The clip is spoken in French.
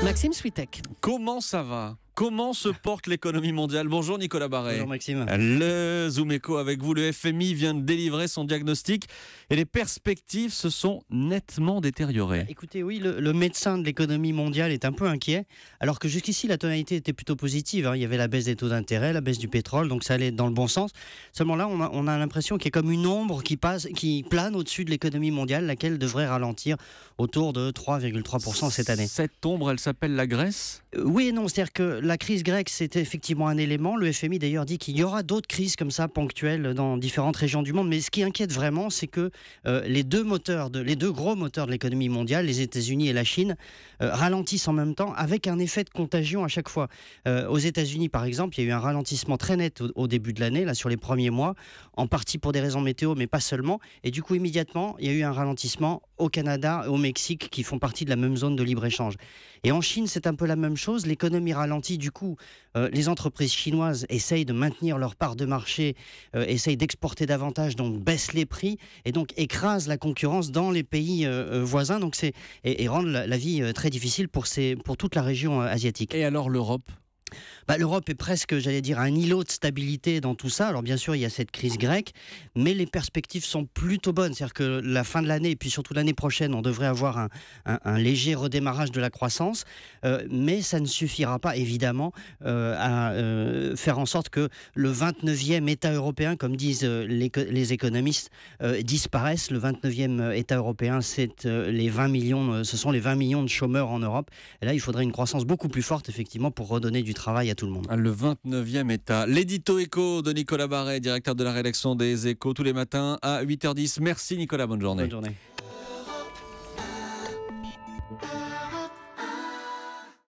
Maxime Switek. Comment ça va ? Comment se porte l'économie mondiale ? Bonjour Nicolas Barret. Bonjour Maxime. Le Zoom Echo avec vous. Le FMI vient de délivrer son diagnostic et les perspectives se sont nettement détériorées. Écoutez, oui, le médecin de l'économie mondiale est un peu inquiet, alors que jusqu'ici la tonalité était plutôt positive. Il y avait la baisse des taux d'intérêt, la baisse du pétrole, donc ça allait dans le bon sens. Seulement là, on a l'impression qu'il y a comme une ombre qui plane au-dessus de l'économie mondiale, laquelle devrait ralentir autour de 3,3% cette année. Cette ombre, elle s'appelle la Grèce ? Oui et non, c'est-à-dire que la crise grecque, c'est effectivement un élément. Le FMI d'ailleurs dit qu'il y aura d'autres crises comme ça, ponctuelles, dans différentes régions du monde. Mais ce qui inquiète vraiment, c'est que les deux gros moteurs de l'économie mondiale, les États-Unis et la Chine, ralentissent en même temps, avec un effet de contagion à chaque fois. Aux États-Unis, par exemple, il y a eu un ralentissement très net au début de l'année, là, sur les premiers mois, en partie pour des raisons météo, mais pas seulement. Et du coup, immédiatement, il y a eu un ralentissement au Canada et au Mexique, qui font partie de la même zone de libre-échange. Et en Chine, c'est un peu la même chose. L'économie ralentit, du coup, les entreprises chinoises essayent de maintenir leur part de marché, essayent d'exporter davantage, donc baissent les prix, et donc écrasent la concurrence dans les pays voisins, donc et rendent la vie très difficile pour toute la région asiatique. Et alors l'Europe ? L'Europe est presque, j'allais dire, un îlot de stabilité dans tout ça. Alors bien sûr, il y a cette crise grecque, mais les perspectives sont plutôt bonnes. C'est-à-dire que la fin de l'année, et puis surtout l'année prochaine, on devrait avoir un léger redémarrage de la croissance, mais ça ne suffira pas, évidemment, à faire en sorte que le 29e État européen, comme disent les économistes, disparaisse. Le 29e État européen, c'est les 20 millions, ce sont les 20 millions de chômeurs en Europe. Et là, il faudrait une croissance beaucoup plus forte, effectivement, pour redonner du travail à tout le monde. Le 29e État. L'édito Écho de Nicolas Barret, directeur de la rédaction des Échos, tous les matins à 8h10. Merci Nicolas, bonne journée. Bonne journée.